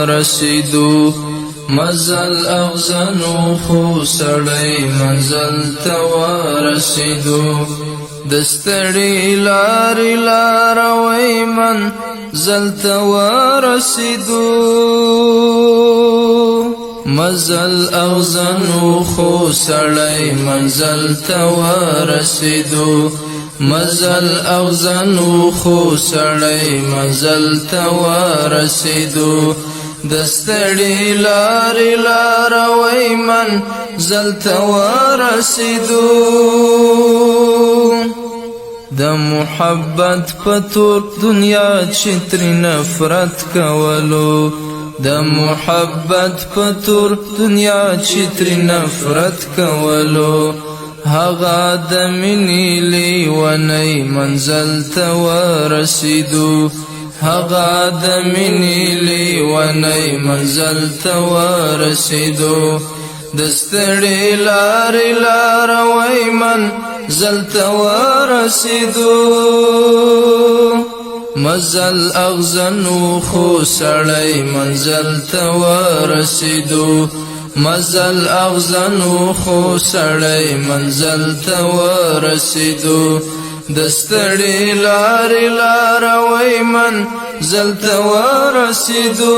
ورسیدو مزل اغزنو خو سړی منزل ته ورسیدو دستړي لارې لاروي منزل ته ورسیدو مزل اغزنو خو سړی منزل ته ورسیدو مزل اغزنو خو سړی منزل ته ورسیدو دستړي لارې لاروي منزل ته ورسیدو د محبت په تور دنیا چې ترې نفرت کولو د محبت په تور دنیا چې ترې نفرت کولو هغه د مینې لیونی منزل ته ورسیدو هغه د مینې لیونی منزل ته ورسیدو دستړي لارې لاروي منزل ته ورسیدو مزل اغزنو خو سړی منزل ته ورسیدو مزل اغزنو خو سړی منزل ته ورسیدو دستړي لارې لاروي منزل ته ورسیدو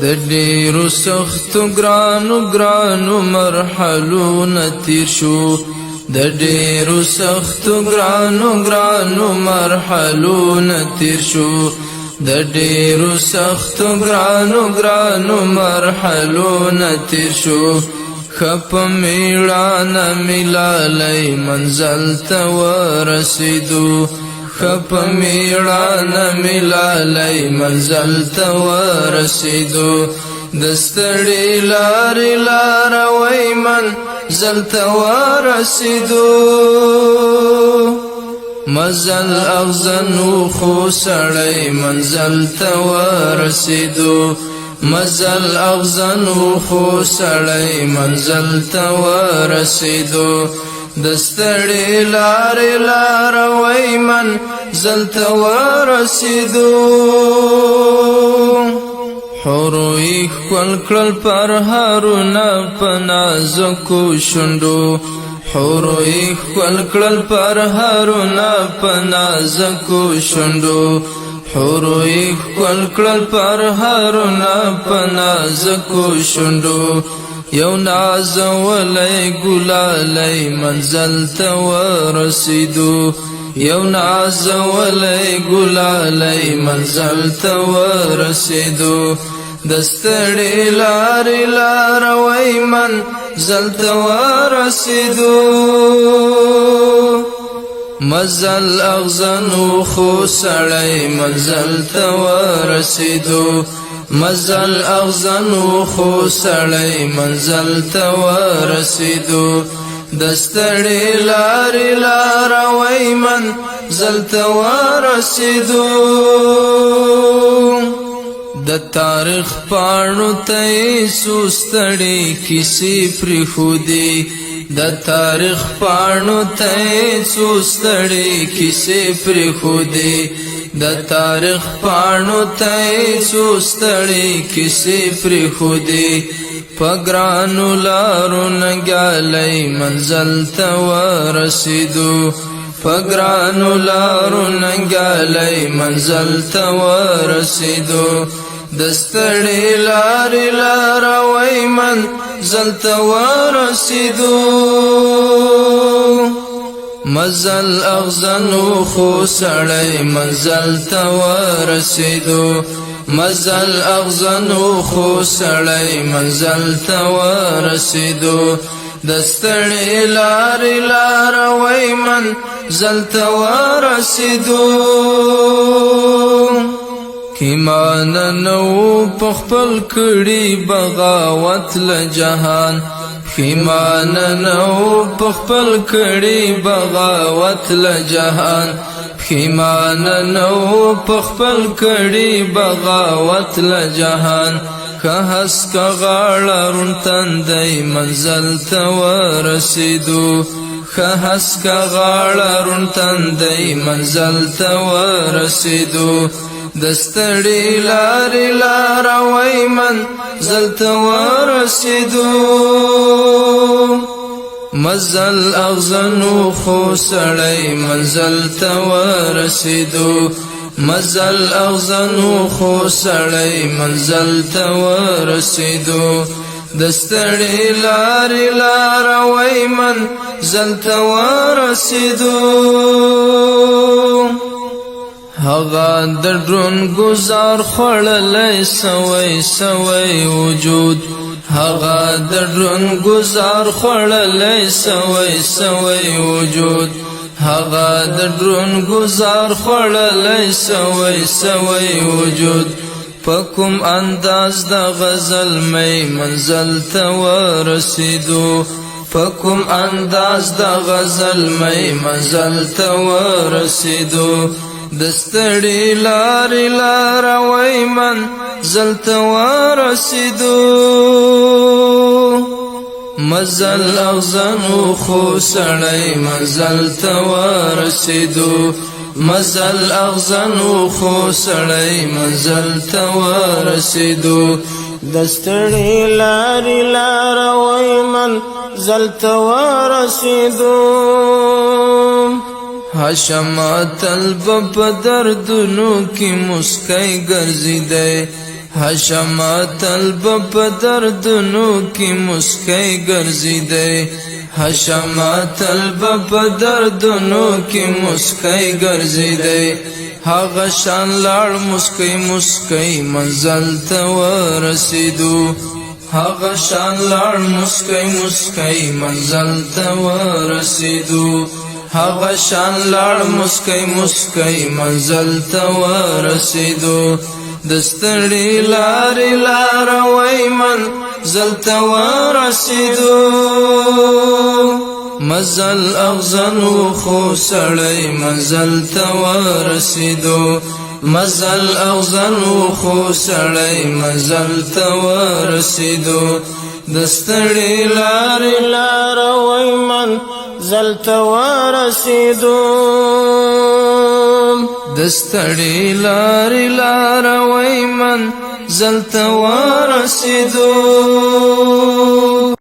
د ډېرو سختو ګرانو مرحلو تیر شو د ډېرو سختو ګرانو مرحلو تیر شو د ډېرو سختو ګرانو مرحلو تیر شو خپ میړانه ملالی منزل ته ورسیدو خپ میړانه ملالی منزل ته ورسیدو دستړي لارې لاروي منزل ته ورسیدو مزل اغزنو خو سړی منزل ته ورسیدو مزل اغزنو خو سړی منزل ته ورسیدو دستړي لارې لاروي منزل ته ورسیدو حوروي ښکل کړل پرهارونه په نازکو شونډو حوروي ښکل کړل پرهارونه په نازکو شونډو حوروي ښکل کړل پرهارونه په نازکو شونډو یو نازولی ګلالی منزل ته ورسیدو یو نازولی ګلالی منزل ته ورسیدو دستړي لارې لاروي منزل ته ورسیدو مزل اغزنو خو سړی منزل ته ورسیدو مزل اغزنو خو سړی منزل ته ورسیدو دستړي لارې لاروي منزل ته ورسیدو د تاریخ پاڼو ته سوستړي کیسې پرېښودې د تاریخ پاڼو ته سوستړي کیسې پرېښودې د تاریخ پاڼو ته سوستړي کیسې پرېښودې په ګرانو لارو ننګیالی منزل ته ورسیدو په ګرانو لارو ننګیالی منزل ته ورسیدو دستړي لارې لاروي منزل ته ورسیدو مزل اغزنو خو سړی منزل ته ورسیدو مزل اغزنو خو سړی منزل ته ورسیدو دستړي لارې لاروي منزل ته ورسیدو ایمان نو په خپل کړي بغاوت له جهان ایمان نو په خپل کړي بغاوت له جهان ایمان نو په خپل کړي بغاوت له جهان که هس کا غاړه رون تندی منزل ته ورسیدو که هس کا غاړه رون تندی منزل ته ورسیدو دستړي لارې لاروي منزل ته ورسېدو مزل اغزنو خو سړی منزل ته ورسېدو مزل اغزنو خو سړی منزل ته ورسېدو دستړي لارې لاروي منزل ته ورسېدو هغه د ډرون گزار خوړلی سوی وجود هغه د ډرون گزار خوړلی سوی وجود هغه د ډرون گزار خوړلی سوی وجود پکم انداز د غزل مې منزل ته ورسېدو پکم انداز د غزل مې منزل ته ورسېدو دستړي لارې لاروي منزل ته ورسېدو مزل اغزنو خو سړی منزل ته ورسېدو مزل اغزنو خو سړی منزل ته ورسېدو دستړي لارې لاروي منزل ته ورسېدو حشمات الب دردنو کی مسکای ګرځیدای حشمات الب دردنو کی مسکای ګرځیدای حشمات الب دردنو کی مسکای ګرځیدای هغه شان لاړ مسکای منزل ته ورسېدو هغه شان لاړ مسکای منزل ته ورسېدو هغه شان لاړ مسکای منزل ته ورسېدو دستړي لارې لاروي منزل ته ورسېدو مزل اغزنو خو سړی منزل ته ورسېدو مزل اغزنو خو سړی منزل ته ورسېدو دستړي لارې لاروي منزل ته ورسېدو دستړي لارې لاروي منزل ته ورسېدو